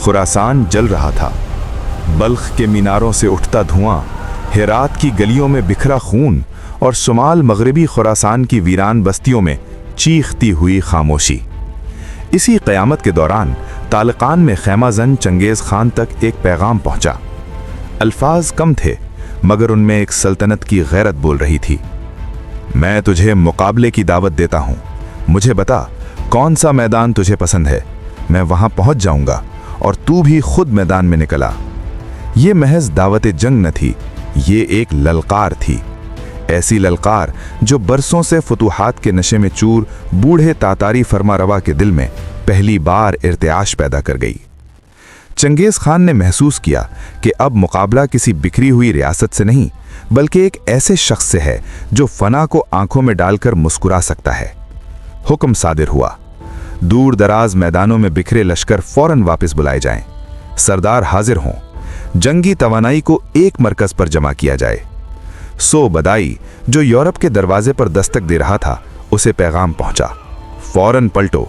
خراسان جل رہا تھا۔ بلخ کے میناروں سے اٹھتا دھواں، ہرات کی گلیوں میں بکھرا خون اور شمال مغربی خراسان کی ویران بستیوں میں چیختی ہوئی خاموشی۔ اسی قیامت کے دوران طالقان میں خیمہ زن چنگیز خان تک ایک پیغام پہنچا۔ الفاظ کم تھے مگر ان میں ایک سلطنت کی غیرت بول رہی تھی۔ میں تجھے مقابلے کی دعوت دیتا ہوں، مجھے بتا کون سا میدان تجھے پسند ہے، میں وہاں پہنچ جاؤں گا اور تو بھی خود میدان میں نکلا۔ یہ محض دعوت جنگ نہ تھی، یہ ایک للکار تھی، ایسی للکار جو برسوں سے فتوحات کے نشے میں چور بوڑھے تاتاری فرما روا کے دل میں پہلی بار ارتعاش پیدا کر گئی۔ چنگیز خان نے محسوس کیا کہ اب مقابلہ کسی بکھری ہوئی ریاست سے نہیں بلکہ ایک ایسے شخص سے ہے جو فنا کو آنکھوں میں ڈال کر مسکرا سکتا ہے۔ حکم صادر ہوا، دور دراز میدانوں میں بکھرے لشکر فوراً واپس بلائے جائیں، سردار حاضر ہوں، جنگی توانائی کو ایک مرکز پر جمع کیا جائے۔ سو بدائی جو یورپ کے دروازے پر دستک دے رہا تھا اسے پیغام پہنچا، فوراً پلٹو،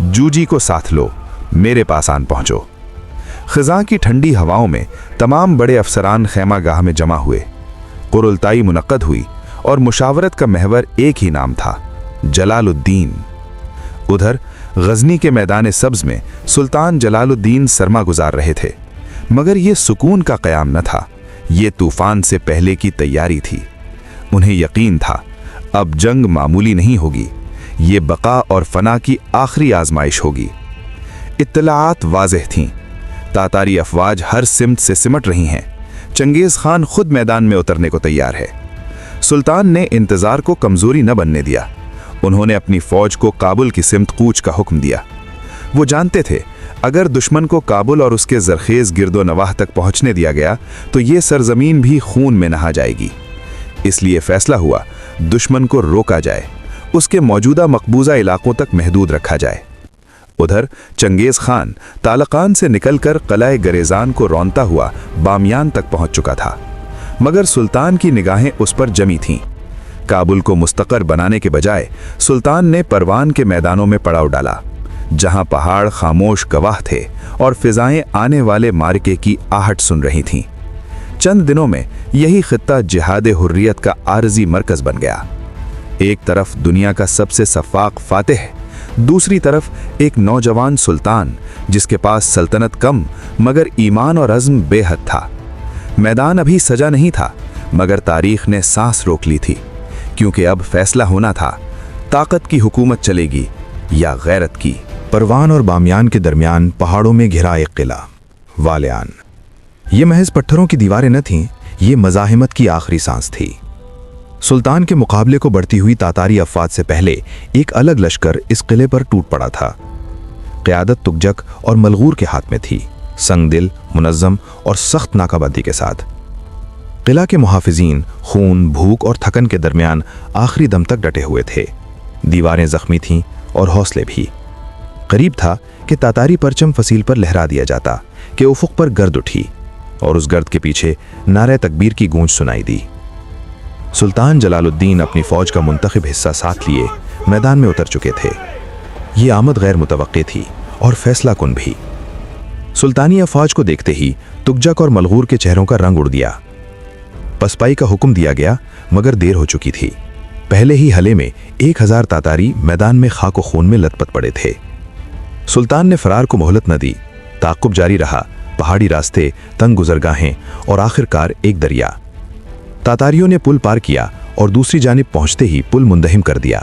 جوجی کو ساتھ لو، میرے پاس آن پہنچو۔ خزاں کی ٹھنڈی ہواؤں میں تمام بڑے افسران خیمہ گاہ میں جمع ہوئے، قرعتائی منعقد ہوئی اور مشاورت کا محور ایک ہی نام تھا، جلال الدین۔ ادھر غزنی کے میدان سبز میں سلطان جلال الدین سرما گزار رہے تھے، مگر یہ سکون کا قیام نہ تھا، یہ طوفان سے پہلے کی تیاری تھی۔ انہیں یقین تھا اب جنگ معمولی نہیں ہوگی، یہ بقا اور فنا کی آخری آزمائش ہوگی۔ اطلاعات واضح تھیں، تاتاری افواج ہر سمت سے سمٹ رہی ہیں، چنگیز خان خود میدان میں اترنے کو تیار ہے۔ سلطان نے انتظار کو کمزوری نہ بننے دیا، انہوں نے اپنی فوج کو کابل کی سمت کوچ کا حکم دیا۔ وہ جانتے تھے اگر دشمن کو کابل اور اس کے زرخیز گرد و نواح تک پہنچنے دیا گیا تو یہ سرزمین بھی خون میں نہا جائے گی، اس لیے فیصلہ ہوا دشمن کو روکا جائے، اس کے موجودہ مقبوضہ علاقوں تک محدود رکھا جائے۔ ادھر چنگیز خان طالقان سے نکل کر قلعہ گریزان کو رونتا ہوا بامیان تک پہنچ چکا تھا، مگر سلطان کی نگاہیں اس پر جمی تھیں۔ کابل کو مستقر بنانے کے بجائے سلطان نے پروان کے میدانوں میں پڑاؤ ڈالا، جہاں پہاڑ خاموش گواہ تھے اور فضائیں آنے والے معرکے کی آہٹ سن رہی تھیں۔ چند دنوں میں یہی خطہ جہاد حریت کا عارضی مرکز بن گیا۔ ایک طرف دنیا کا سب سے سفاق فاتح، دوسری طرف ایک نوجوان سلطان جس کے پاس سلطنت کم مگر ایمان اور عزم بے حد تھا۔ میدان ابھی سجا نہیں تھا مگر تاریخ نے سانس روک لی تھی، کیونکہ اب فیصلہ ہونا تھا طاقت کی حکومت چلے گی یا غیرت کی۔ پروان اور بامیان کے درمیان پہاڑوں میں گھرا ایک قلعہ، والیان۔ یہ محض پتھروں کی دیواریں نہ تھیں، یہ مزاحمت کی آخری سانس تھی۔ سلطان کے مقابلے کو بڑھتی ہوئی تاتاری افواج سے پہلے ایک الگ لشکر اس قلعے پر ٹوٹ پڑا تھا۔ قیادت تگجک اور ملغور کے ہاتھ میں تھی، سنگ دل، منظم اور سخت ناکہ بندی کے ساتھ۔ قلعہ کے محافظین خون، بھوک اور تھکن کے درمیان آخری دم تک ڈٹے ہوئے تھے۔ دیواریں زخمی تھیں اور حوصلے بھی۔ قریب تھا کہ تاتاری پرچم فصیل پر لہرا دیا جاتا کہ افق پر گرد اٹھی اور اس گرد کے پیچھے نعرہ تکبیر کی گونج سنائی دی۔ سلطان جلال الدین اپنی فوج کا منتخب حصہ ساتھ لیے میدان میں اتر چکے تھے۔ یہ آمد غیر متوقع تھی اور فیصلہ کن بھی۔ سلطانی افواج کو دیکھتے ہی تگجک اور ملغور کے چہروں کا رنگ اڑ گیا۔ پسپائی کا حکم دیا گیا مگر دیر ہو چکی تھی۔ پہلے ہی حلے میں 1000 تاتاری میدان میں خاک و خون میں لت پت پڑے تھے۔ سلطان نے فرار کو مہلت نہ دی، تعاقب جاری رہا، پہاڑی راستے، تنگ گزرگاہیں اور آخر کار ایک دریا۔ تاتاریوں نے پل پار کیا اور دوسری جانب پہنچتے ہی پل مندہم کر دیا۔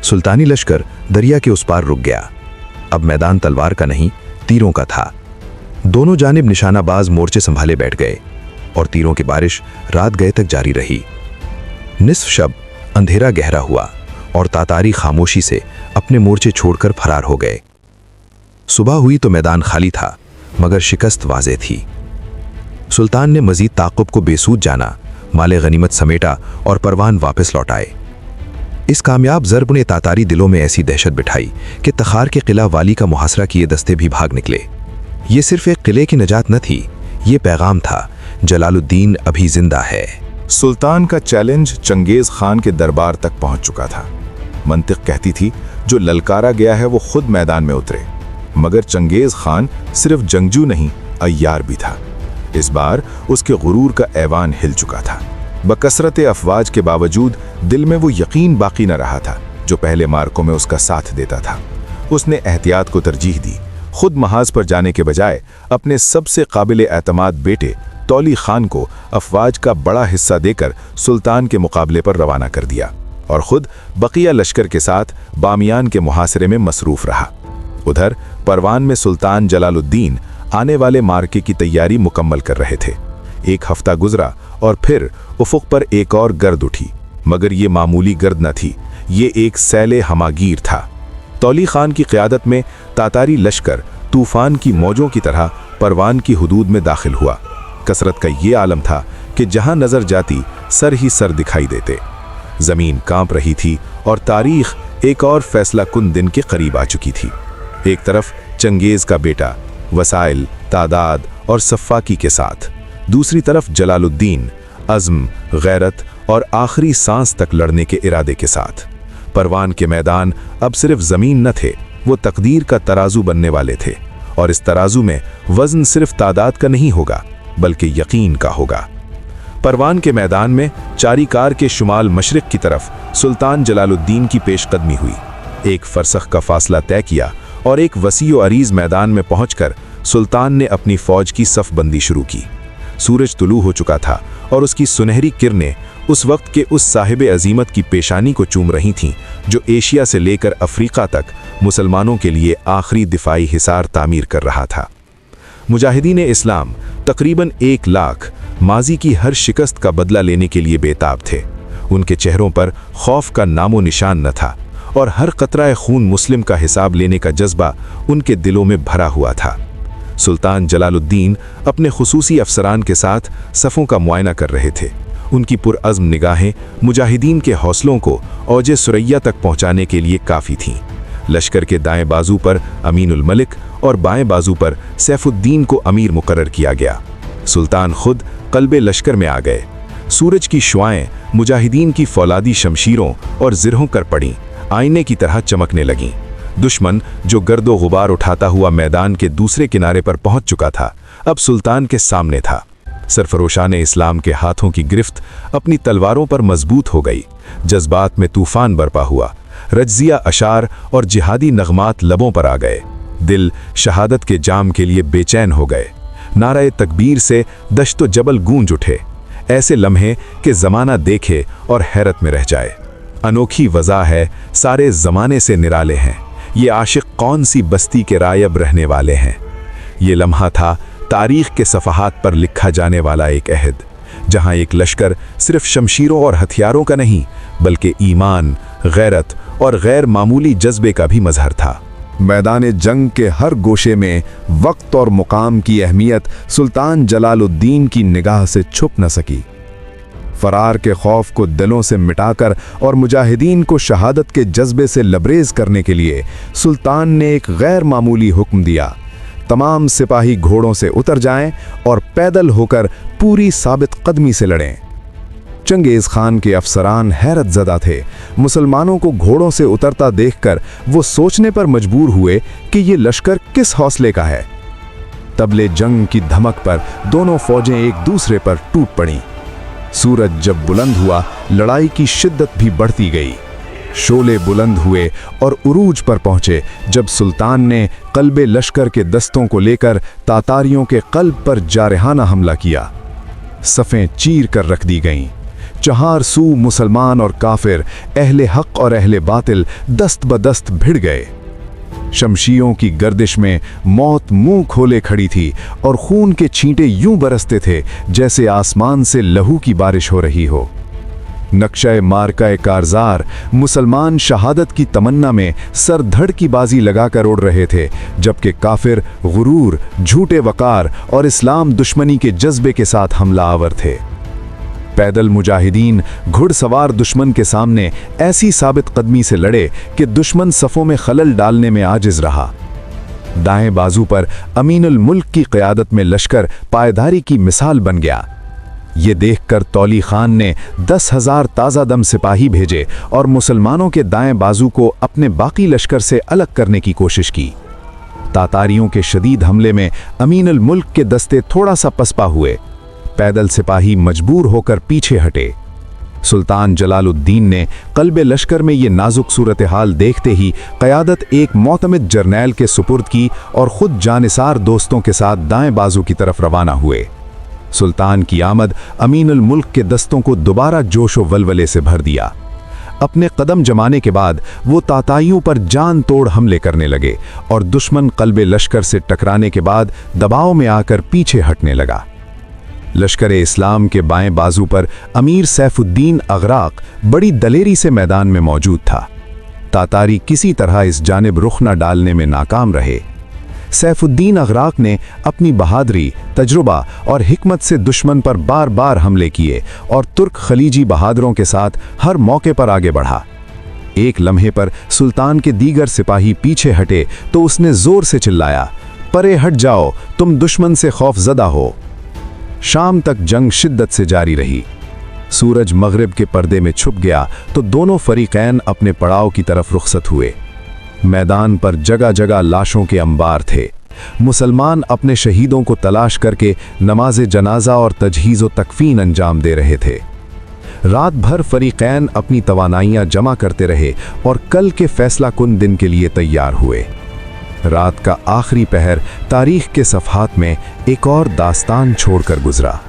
سلطانی لشکر دریا کے اس پار رک گیا۔ اب میدان تلوار کا نہیں، تیروں کا تھا۔ دونوں جانب نشانہ باز مورچے سنبھالے بیٹھ گئے اور تیروں کی بارش رات گئے تک جاری رہی۔ نصف شب اندھیرا گہرا ہوا اور تاتاری خاموشی سے اپنے مورچے چھوڑ کر فرار ہو گئے۔ صبح ہوئی تو میدان خالی تھا مگر شکست واضح تھی۔ سلطان نے مزید تعاقب کو بے سود جانا، مال غنیمت سمیٹا اور پروان واپس لوٹائے۔ اس کامیاب ضرب نے تاتاری دلوں میں ایسی دہشت بٹھائی کہ تخار کے قلعہ والی کا محاصرہ کیے دستے بھی بھاگ نکلے۔ یہ صرف ایک قلعے کی نجات نہ تھی، یہ پیغام تھا جلال الدین ابھی زندہ ہے۔ سلطان کا چیلنج چنگیز خان کے دربار تک پہنچ چکا تھا۔ منطق کہتی تھی جو للکارا گیا ہے وہ خود میدان میں اترے، मगर चंगेज खान सिर्फ जंगजू नहीं, अय्यार भी था। इस बार उसके गुरूर का ऐवान हिल चुका था। बकसरत अफवाज के बावजूद दिल में वो यकीन बाकी न रहा था जो पहले मार्कों में उसका साथ देता था। उसने एहतियात को तरजीह दी। खुद महाज पर जाने के बजाय अपने सबसे काबिल एतमाद बेटे तौली खान को अफवाज का बड़ा हिस्सा देकर सुल्तान के मुकाबले पर रवाना कर दिया और खुद बकिया लश्कर के साथ बामियान के मुहासरे में मसरूफ रहा। उधर परवान में सुल्तान जलालुद्दीन आने वाले मार्के की तैयारी मुकम्मल कर रहे थे। एक हफ्ता गुजरा और फिर उफुक पर एक और गर्द उठी, मगर ये मामूली गर्द न थी, ये एक सैले हमागीर था। तौली खान की क़यादत में तातारी लश्कर तूफान की मौजों की तरह परवान की हुदूद में दाखिल हुआ। कसरत का ये आलम था कि जहां नजर जाती सर ही सर दिखाई देते। जमीन कांप रही थी और तारीख एक और फैसला कुन दिन के करीब आ चुकी थी। एक तरफ चंगेज का बेटा वसाइल, तादाद और सफ़ाकी के साथ, दूसरी तरफ जलालुद्दीन अज़्म, गैरत और आखिरी सांस तक लड़ने के इरादे के साथ। परवान के मैदान अब सिर्फ ज़मीन न थे, वो तकदीर का तराजू बनने वाले थे और इस तराजू में वज़न सिर्फ तादाद का नहीं होगा बल्कि यकीन का होगा। परवान के मैदान में चारीकार के शुमाल मशरिक की तरफ सुल्तान जलालुद्दीन की पेशकदमी हुई। एक फरसख का फासला तय किया और एक वसी व अरीज मैदान में पहुंचकर सुल्तान ने अपनी फौज की सफबंदी शुरू की। सूरज तुलू हो चुका था और उसकी सुनहरी किरणें उस वक्त के उस साहिब अजीमत की पेशानी को चूम रही थीं जो एशिया से लेकर अफ्रीका तक मुसलमानों के लिए आखिरी दिफाई हिसार तामीर कर रहा था। मुजाहिदीन इस्लाम तकरीबन 1 लाख माजी की हर शिकस्त का बदला लेने के लिए बेताब थे। उनके चेहरों पर खौफ का नामो निशान न था और हर कतरा खून मुस्लिम का हिसाब लेने का जज्बा उनके दिलों में भरा हुआ था। सुल्तान जलालुद्दीन अपने खुसूसी अफसरान के साथ सफ़ों का मुआयना कर रहे थे। उनकी पुरअज़्म निगाहें मुजाहिदीन के हौसलों को औजे सुरैया तक पहुंचाने के लिए काफ़ी थीं। लश्कर के दाएं बाजू पर अमीनुल मलिक और बाएं बाजू पर सैफुद्दीन को अमीर मुकर्रर किया गया। सुल्तान खुद कल्बे लश्कर में आ गए। सूरज की शुआएं मुजाहिदीन की फौलादी शमशीरों और ज़िरहों कर पड़ीं, आईने की तरह चमकने लगीं। दुश्मन जो गर्दो गुबार उठाता हुआ मैदान के दूसरे किनारे पर पहुंच चुका था, अब सुल्तान के सामने था। सरफरोशान इस्लाम के हाथों की गिरफ्त अपनी तलवारों पर मजबूत हो गई। जज्बात में तूफान बरपा हुआ। रज्जिया अशार और जिहादी नगमात लबों पर आ गए। दिल शहादत के जाम के लिए बेचैन हो गए। नाराए तकबीर से दश्तो जबल गूंज उठे। ऐसे लम्हे कि ज़माना देखे और हैरत में रह जाए। अनोखी वज़ा है, सारे ज़माने से निराले हैं। ये आशिक कौन सी बस्ती के रायब रहने वाले हैं। ये लम्हा था तारीख के सफ़हात पर लिखा जाने वाला एक अहद, जहां एक लश्कर सिर्फ शमशीरों और हथियारों का नहीं बल्कि ईमान, गैरत और गैर मामूली जज्बे का भी मजहर था। मैदान जंग के हर गोशे में वक्त और मुकाम की अहमियत सुल्तान जलालुद्दीन की निगाह से छुप न सकी। फरार के खौफ को दिलों से मिटाकर और मुजाहिदीन को शहादत के जज्बे से लबरेज करने के लिए सुल्तान ने एक गैर मामूली हुक्म दिया। तमाम सिपाही घोड़ों से उतर जाएं और पैदल होकर पूरी साबित कदमी से लड़ें। चंगेज खान के अफसरान हैरत ज़दा थे। मुसलमानों को घोड़ों से उतरता देखकर वो सोचने पर मजबूर हुए कि ये लश्कर किस हौसले का है। तबले जंग की धमक पर दोनों फौजें एक दूसरे पर टूट पड़ीं। सूरज जब बुलंद हुआ, लड़ाई की शिद्दत भी बढ़ती गई। शोले बुलंद हुए और उरूज पर पहुंचे जब सुल्तान ने कल्बे लश्कर के दस्तों को लेकर तातारियों के कल्ब पर जारहाना हमला किया। सफ़ें चीर कर रख दी गईं। चार सू मुसलमान और काफिर, अहले हक और अहले बातिल दस्त बदस्त भिड़ गए। शमशियों की गर्दिश में मौत मुंह खोले खड़ी थी और खून के छींटे यूं बरसते थे जैसे आसमान से लहू की बारिश हो रही हो। नक्शा मार्का कारजार मुसलमान शहादत की तमन्ना में सर धड़ की बाजी लगाकर उड़ रहे थे, जबकि काफिर गुरूर, झूठे वकार और इस्लाम दुश्मनी के जज्बे के साथ हमला आवर थे। पैदल मुजाहिदीन घुड़सवार दुश्मन के सामने ऐसी साबित कदमी से लड़े कि दुश्मन सफ़ों में खलल डालने में आजिज रहा। दाएं बाजू पर अमीनुल मुल्क की क़यादत में लश्कर पायदारी की मिसाल बन गया। ये देखकर तौली खान ने 10,000 ताज़ा दम सिपाही भेजे और मुसलमानों के दाएं बाजू को अपने बाकी लश्कर से अलग करने की कोशिश की। तातारियों के शदीद हमले में अमीन अल मुल्क के दस्ते थोड़ा सा पसपा हुए। पैदल सिपाही मजबूर होकर पीछे हटे। सुल्तान जलालुद्दीन ने कल्बे लश्कर में ये नाजुक सूरत हाल देखते ही क़यादत एक मोतमिद जर्नैल के सुपुर्द की और ख़ुद जानिसार दोस्तों के साथ दाएं बाजू की तरफ रवाना हुए। सुल्तान की आमद अमीन अल मुल्क के दस्तों को दोबारा जोश व वलवले से भर दिया। अपने कदम जमाने के बाद वो ताताइयों पर जान तोड़ हमले करने लगे और दुश्मन कल्बे लश्कर से टकराने के बाद दबाव में आकर पीछे हटने लगा। लश्कर इस्लाम के बाएं बाजू पर अमीर सैफुद्दीन अगराक बड़ी दलेरी से मैदान में मौजूद था। तातारी किसी तरह इस जानिब रुख न डालने में नाकाम रहे। सैफुद्दीन अगराक ने अपनी बहादुरी, तजुर्बा और हिकमत से दुश्मन पर बार बार हमले किए और तुर्क खलीजी बहादुरों के साथ हर मौके पर आगे बढ़ा। एक लम्हे पर सुल्तान के दीगर सिपाही पीछे हटे तो उसने जोर से चिल्लाया, परे हट जाओ, तुम दुश्मन से खौफजदा हो। शाम तक जंग शिद्दत से जारी रही। सूरज मगरिब के पर्दे में छुप गया तो दोनों फरीकैन अपने पड़ाव की तरफ रुखसत हुए। मैदान पर जगह जगह लाशों के अंबार थे। मुसलमान अपने शहीदों को तलाश करके नमाज जनाजा और तजहीज़ व तकफीन अंजाम दे रहे थे। रात भर फरीकैन अपनी तवानाइयाँ जमा करते रहे और कल के फैसला कुन दिन के लिए तैयार हुए। रात का आखिरी पहर तारीख के सफ़हात में एक और दास्तान छोड़कर गुजरा।